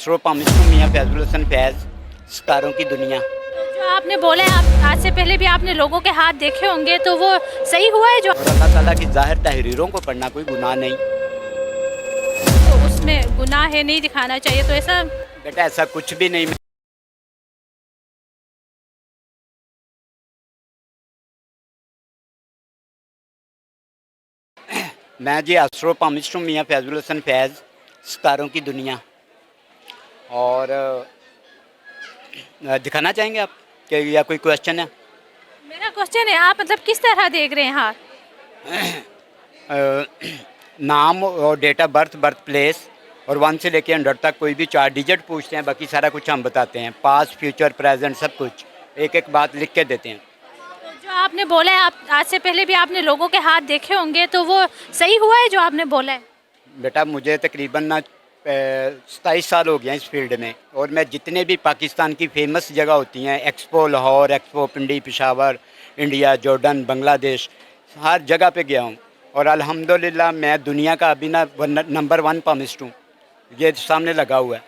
असरो मियाँ फैजुल हसन फैज़ सितारों की दुनिया। जो आपने बोला है, आप आज से पहले भी आपने लोगों के हाथ देखे होंगे, तो वो सही हुआ है जो और अल्लाह ताला की ज़ाहिर तहरीरों को पढ़ना कोई गुनाह नहीं। तो उसमें गुनाह है, नहीं दिखाना चाहिए, तो ऐसा बेटा ऐसा कुछ भी नहीं। मैं जी असरो मियाँ फैजुल हसन फैज़ सितारों की दुनिया। और दिखाना चाहेंगे आप कि या कोई क्वेश्चन है? मेरा क्वेश्चन है, आप मतलब किस तरह देख रहे हैं हाथ? नाम और date of birth, birth place और 1 से लेके 100 तक कोई भी 4 डिजिट पूछते हैं, बाकी सारा कुछ हम बताते हैं। पास्ट, फ्यूचर, प्रेजेंट सब कुछ एक एक बात लिख के देते हैं। तो जो आपने बोला है, आप आज से पहले भी आपने लोगों के हाथ देखे होंगे, तो वो सही हुआ है जो आपने बोला है? बेटा मुझे तकरीबन ना 27 साल हो गए हैं इस फील्ड में, और मैं जितने भी पाकिस्तान की फेमस जगह होती हैं, एक्सपो लाहौर, एक्सपो पिंडी, पेशावर, इंडिया, जॉर्डन, बांग्लादेश, हर जगह पे गया हूँ। और अल्हम्दुलिल्लाह मैं दुनिया का अभी ना नंबर 1 पामिस्ट हूँ। ये सामने लगा हुआ है,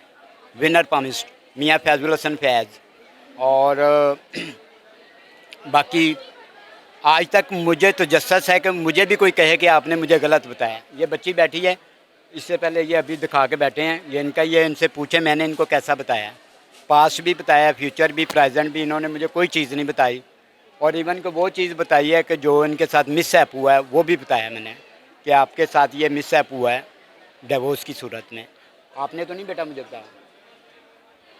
विनर पामिस्ट मियाँ फैजुल हसन फैज़। और बाकी आज तक मुझे तो जस्सस है कि मुझे भी कोई कहे कि आपने मुझे गलत बताया। ये बच्ची बैठी है, इससे पहले ये अभी दिखा के बैठे हैं, ये इनका, ये इनसे पूछे मैंने इनको कैसा बताया। पास्ट भी बताया, फ्यूचर भी, प्रेजेंट भी, इन्होंने मुझे कोई चीज़ नहीं बताई। और इवन को वो चीज़ बताई है कि जो इनके साथ मिसहैप हुआ है वो भी बताया मैंने कि आपके साथ ये मिसहैप हुआ है डिवोर्स की सूरत में। आपने तो नहीं बेटा मुझे बताया।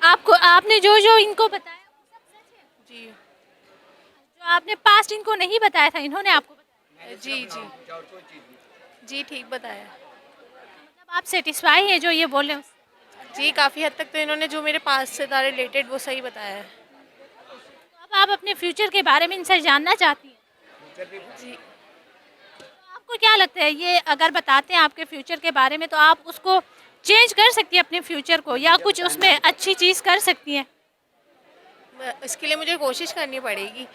आपको आपने जो जो इनको बताया वो सब सच है? जी जो आपने पास्ट इनको नहीं बताया था, इन्होंने आपको बताया? जी जी जी ठीक बताया। मतलब आप सेटिस्फाई हैं जो ये बोल रहे हैं उससे? जी काफ़ी हद तक तो इन्होंने जो मेरे पास से था रिलेटेड वो सही बताया है। तो अब आप अपने फ्यूचर के बारे में इनसे जानना चाहती हैं? जी तो आपको क्या लगता है, ये अगर बताते हैं आपके फ्यूचर के बारे में, तो आप उसको चेंज कर सकती हैं अपने फ्यूचर को, या कुछ उसमें अच्छी चीज़ कर सकती हैं? इसके लिए मुझे कोशिश करनी पड़ेगी।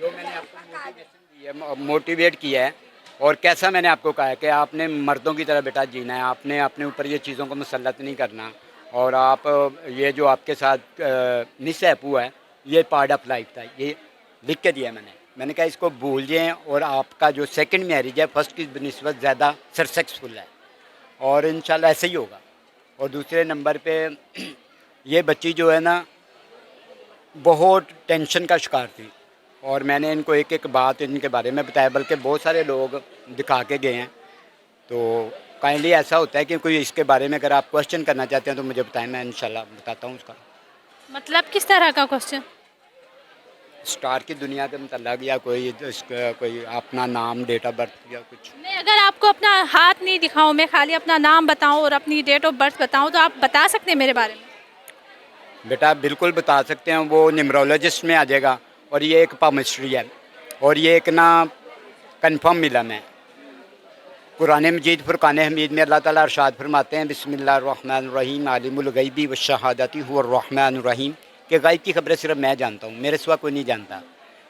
जो मैंने आपको मोटिवेशन दी है, मोटिवेट किया है, और कैसा मैंने आपको कहा है कि आपने मर्दों की तरह बेटा जीना है, आपने अपने ऊपर ये चीज़ों को मुसल्लत नहीं करना। और आप ये जो आपके साथ मिसहैप हुआ है ये पार्ट ऑफ लाइफ था, ये लिख के दिया मैंने कहा इसको भूल जाएँ। और आपका जो सेकंड मैरिज है फर्स्ट की निस्बत ज़्यादा सक्सेसफुल है, और इंशाल्लाह ऐसे ही होगा। और दूसरे नंबर पे ये बच्ची जो है ना बहुत टेंशन का शिकार थी, और मैंने इनको एक एक बात इनके बारे में बताया, बल्कि बहुत सारे लोग दिखा के गए हैं। तो काइंडली ऐसा होता है कि कोई इसके बारे में अगर आप क्वेश्चन करना चाहते हैं तो मुझे बताएं, मैं इंशाल्लाह बताता हूँ उसका। मतलब किस तरह का क्वेश्चन? स्टार की दुनिया के मतलब, या कोई इसका कोई अपना नाम, डेट ऑफ बर्थ या कुछ। मैं अगर आपको अपना हाथ नहीं दिखाऊं, मैं खाली अपना नाम बताऊं और अपनी डेट ऑफ बर्थ बताऊं, तो आप बता सकते हैं मेरे बारे में? बेटा बिल्कुल बता सकते हैं, वो न्यूमरोलॉजिस्ट में आ जाएगा। और ये एक पामिस्ट्री है, और ये एक ना कन्फर्म इल्म है। कुरान मजीद फुरकान हमीद में अल्लाह ताला इरशाद फरमाते हैं, बिस्मिल्लाहिर्रहमानिर्रहीम आलिमुल गैबी वश्शहादती हुवर रहमानुर रहीम, कि गायब की खबरें सिर्फ मैं जानता हूँ, मेरे सिवा कोई नहीं जानता।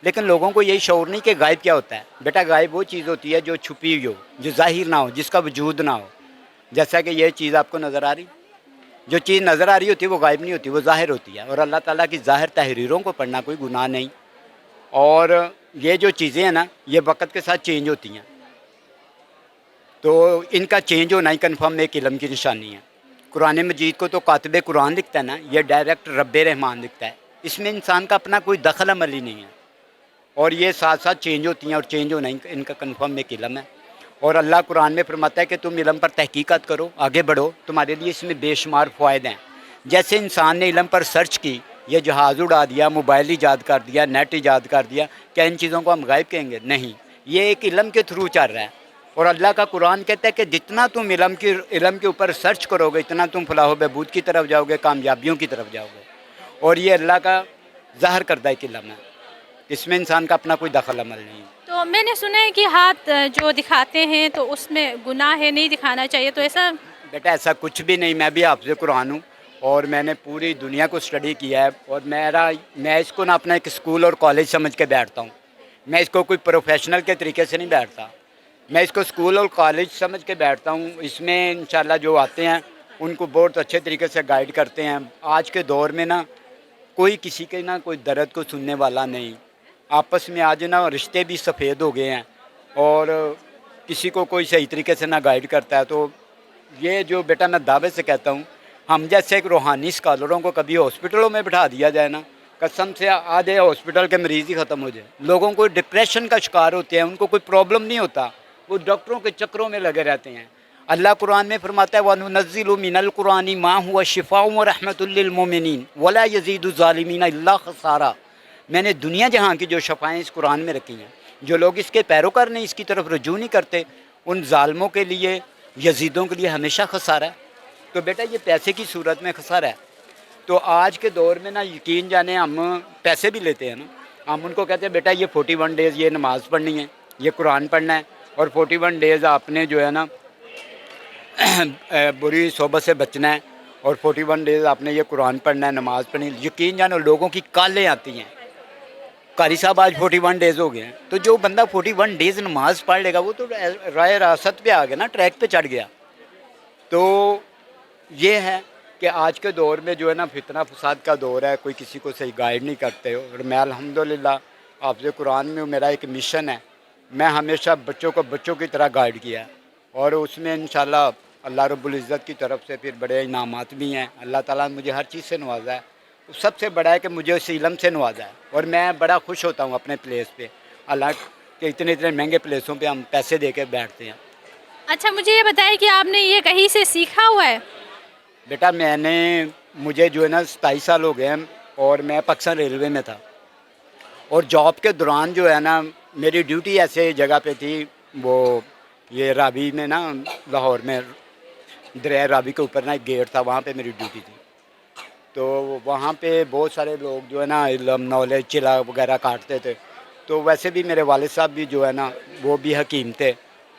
लेकिन लोगों को यही शऊर नहीं कि गायब क्या होता है। बेटा गायब वो चीज़ होती है जो छुपी हुई हो, जो ज़ाहिर ना हो, जिसका वजूद ना हो। जैसा कि ये चीज़ आपको नज़र आ रही, जो चीज़ नज़र आ रही होती है वो गायब नहीं होती, वो ज़ाहिर होती है। और अल्लाह ताला की ज़ाहिर तहरीरों को पढ़ना कोई गुनाह नहीं। और ये जो चीज़ें हैं ना, ये वक्त के साथ चेंज होती हैं, तो इनका चेंज होना ही कन्फर्म एक इल्म की निशानी है। कुरान मजीद को तो कातिब कुरान लिखता है ना, ये डायरेक्ट रब रहमान लिखता है, इसमें इंसान का अपना कोई दखल अमल ही नहीं है। और ये साथ साथ चेंज होती हैं, और चेंज होना इनका कन्फर्म एक इल्म है। और अल्लाह कुरान में फरमाता है कि तुम इल्म पर तहकीकत करो, आगे बढ़ो, तुम्हारे लिए इसमें बेशुमार फ़ायदे हैं। जैसे इंसान ने इल्म पर सर्च की, ये जहाज़ उड़ा दिया, मोबाइल ईजाद कर दिया, नेट ईजाद कर दिया, क्या इन चीज़ों को हम गायब कहेंगे? नहीं, ये एक इल्म के थ्रू चल रहा है। और अल्लाह का कुरान कहता है कि जितना तुम इल्म के ऊपर सर्च करोगे, इतना तुम फलाह बहबूद की तरफ जाओगे, कामयाबियों की तरफ जाओगे। और ये अल्लाह का ज़ाहिर करदा एक इल्म है, इसमें इंसान का अपना कोई दखल अमल नहीं है। तो मैंने सुना है कि हाथ जो दिखाते हैं तो उसमें गुनाह है, नहीं दिखाना चाहिए, तो ऐसा? बेटा ऐसा कुछ भी नहीं, मैं भी हाफ़िज़ कुरान हूँ, और मैंने पूरी दुनिया को स्टडी किया है। और मैं इसको ना अपना एक स्कूल और कॉलेज समझ के बैठता हूँ। मैं इसको कोई प्रोफेशनल के तरीके से नहीं बैठता, मैं इसको स्कूल और कॉलेज समझ के बैठता हूँ। इसमें इंशाल्लाह जो आते हैं ان کو بہت اچھے طریقے سے گائیڈ کرتے ہیں. آج کے دور میں نا کوئی کسی کے نا کوئی درد کو سننے والا نہیں. آپس میں آج نا رشتے بھی سفید ہو گئے ہیں اور کسی کو کوئی صحیح طریقے سے نہ گائیڈ کرتا ہے. تو یہ جو بیٹا میں دعوے سے کہتا ہوں, ہم جیسے ایک روحانی اسکالروں کو کبھی ہاسپٹلوں میں بٹھا دیا جائے نا, قسم سے آدھے ہاسپٹل کے مریض ہی ختم ہو جائے. لوگوں کو ڈپریشن کا شکار ہوتے ہیں, ان کو کوئی پرابلم نہیں ہوتا, وہ ڈاکٹروں کے چکروں میں لگے رہتے ہیں. اللہ قرآن میں فرماتا ہے وَنُنَزِّلُ مِنَ الْقُرْآنِ مَا هُوَ شِفَاءٌ وَرَحْمَةٌ لِّلْمُؤْمِنِينَ وَلَا يَزِيدُ الظَّالِمِينَ إِلَّا خَسَارًا. میں نے دنیا جہاں کی جو شفائیں اس قرآن میں رکھی ہیں, جو لوگ اس کے پیروکار نہیں, اس کی طرف رجوع نہیں کرتے, ان ظالموں کے لیے, یزیدوں کے لیے ہمیشہ خسارہ ہے. تو بیٹا یہ پیسے کی صورت میں خسارہ ہے. تو آج کے دور میں نا یقین جانے ہم پیسے بھی لیتے ہیں نا, ہم ان کو کہتے ہیں بیٹا یہ 41 ڈیز یہ نماز پڑھنی ہے, یہ قرآن پڑھنا ہے, اور 41 ڈیز آپ نے جو ہے نا بری صحبت سے بچنا ہے, اور 41 ڈیز آپ نے یہ قرآن پڑھنا ہے, نماز پڑھنی ہے. یقین جانو لوگوں کی کالیں آتی ہیں, قاری صاحب آج 41 ڈیز ہو گئے ہیں. تو جو بندہ 41 ڈیز نماز پڑھ لے گا وہ تو رائے راست پہ آ گیا نا, ٹریک پہ چڑھ گیا. تو یہ ہے کہ آج کے دور میں جو ہے نا فتنہ فساد کا دور ہے, کوئی کسی کو صحیح گائیڈ نہیں کرتے. اور میں الحمدللہ حافظ قرآن میں میرا ایک مشن ہے, میں ہمیشہ بچوں کو بچوں کی طرح گائیڈ کیا ہے, اور اس میں انشاءاللہ اللہ رب العزت کی طرف سے پھر بڑے انعامات بھی ہیں. اللہ تعالیٰ نے مجھے ہر چیز سے نوازا ہے. سب سے بڑا ہے کہ مجھے اس علم سے نوازا ہے, اور میں بڑا خوش ہوتا ہوں اپنے پلیس پہ. اللہ کہ اتنے مہنگے پلیسوں پہ ہم پیسے دے کے بیٹھتے ہیں. اچھا مجھے یہ بتائیں کہ آپ نے یہ کہیں سے سیکھا ہوا ہے؟ بیٹا مجھے جو ہے نا 27 سال ہو گئے ہیں, اور میں پاکستان ریلوے میں تھا, اور جاب کے دوران جو ہے نا میری ڈیوٹی ایسے جگہ پہ تھی, وہ یہ رابی میں نا لاہور میں دریا رابی کے اوپر نا ایک گیٹ تھا, وہاں پہ میری ڈیوٹی تھی. تو وہاں پہ بہت سارے لوگ جو ہے نا علم نالج چلا وغیرہ کاٹتے تھے. تو ویسے بھی میرے والد صاحب بھی جو ہے نا وہ بھی حکیم تھے,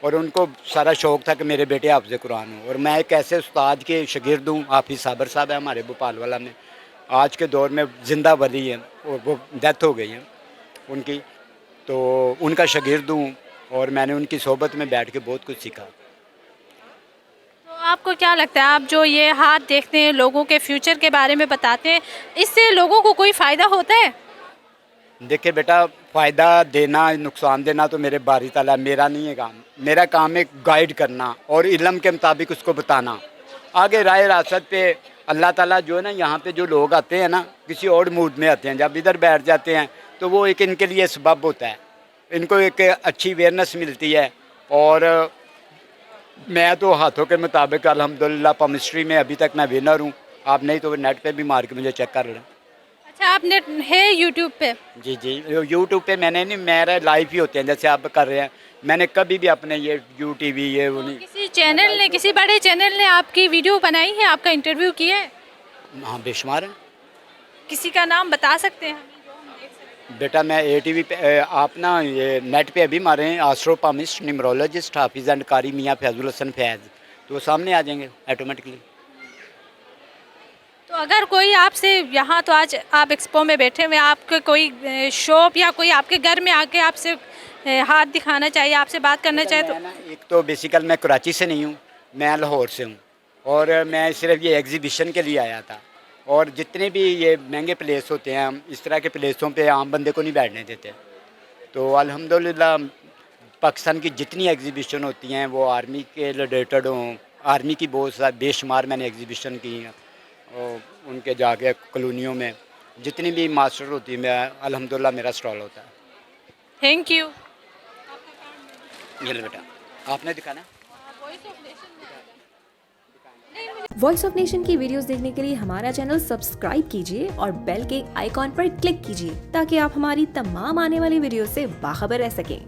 اور ان کو سارا شوق تھا کہ میرے بیٹے حافظ قرآن ہوں. اور میں ایک ایسے استاد کے شاگرد ہوں, حافظ صابر صاحب ہیں ہمارے بھوپال والا میں, آج کے دور میں زندہ ولی ہیں, اور وہ ڈیتھ ہو گئی ہیں ان کی. تو ان کا شاگرد ہوں, اور میں نے ان کی صحبت میں بیٹھ کے بہت کچھ سیکھا. تو آپ کو کیا لگتا ہے, آپ جو یہ ہاتھ دیکھتے ہیں, لوگوں کے فیوچر کے بارے میں بتاتے ہیں, اس سے لوگوں کو کوئی فائدہ ہوتا ہے؟ دیکھیں بیٹا, فائدہ دینا نقصان دینا تو میرے باری تعالیٰ, میرا نہیں ہے کام. میرا کام ہے گائیڈ کرنا اور علم کے مطابق اس کو بتانا. آگے رائے راست پہ اللہ تعالیٰ جو ہے نا, یہاں پہ جو لوگ آتے ہیں نا کسی اور موڈ میں آتے ہیں, جب ادھر بیٹھ جاتے ہیں تو وہ ایک ان کے لیے سبب ہوتا ہے, ان کو ایک اچھی اویئرنیس ملتی ہے. اور میں تو ہاتھوں کے مطابق الحمدللہ پامسٹری میں ابھی تک میں ونر ہوں. آپ نہیں تو نیٹ پہ بھی مار کے مجھے چیک کر لیں. اچھا آپ نے ہے یوٹیوب پہ؟ جی یوٹیوب پہ میں نے نہیں, میرے لائیو ہی ہوتے ہیں جیسے آپ کر رہے ہیں. میں نے کبھی بھی اپنے یہ یو ٹی وی یہ وہ نہیں. کسی چینل نے, کسی بڑے چینل نے آپ کی ویڈیو بنائی ہے, آپ کا انٹرویو کیا ہے؟ ہاں بے شمار ہیں. کسی کا نام بتا سکتے ہیں؟ بیٹا میں اے ٹی وی پہ, آپ نا یہ نیٹ پہ ابھی مارے ہیں آسٹرو پامسٹ نیمرولوجسٹ حافظ اینڈ قاری میاں فیض الحسن فیض, تو وہ سامنے آ جائیں گے آٹومیٹکلی. تو اگر کوئی آپ سے یہاں, تو آج آپ ایکسپو میں بیٹھے ہوئے, آپ کے کوئی شاپ یا کوئی آپ کے گھر میں آ کے آپ سے ہاتھ دکھانا چاہیے, آپ سے بات کرنا چاہے تو؟ ایک تو بیسیکل میں کراچی سے نہیں ہوں, میں لاہور سے ہوں, اور میں صرف یہ ایگزیبیشن کے لیے آیا تھا. اور جتنے بھی یہ مہنگے پلیس ہوتے ہیں, اس طرح کے پلیسوں پہ عام بندے کو نہیں بیٹھنے دیتے. تو الحمدللہ پاکستان کی جتنی ایگزیبیشن ہوتی ہیں وہ آرمی کے ریلیٹڈ ہوں, آرمی کی بہت ساری بے شمار میں نے ایگزیبیشن کی ہیں, اور ان کے جا کے کالونیوں میں جتنی بھی ماسٹر ہوتی ہیں الحمدللہ میرا اسٹال ہوتا ہے. Thank you. یہ لو بیٹا, آپ نے دکھانا. وائس آف نیشن کی ویڈیوز دیکھنے کے لیے ہمارا چینل سبسکرائب کیجیے اور بیل کے آئیکن پر کلک کیجیے تاکہ آپ ہماری تمام آنے والی ویڈیوز سے باخبر رہ سکیں.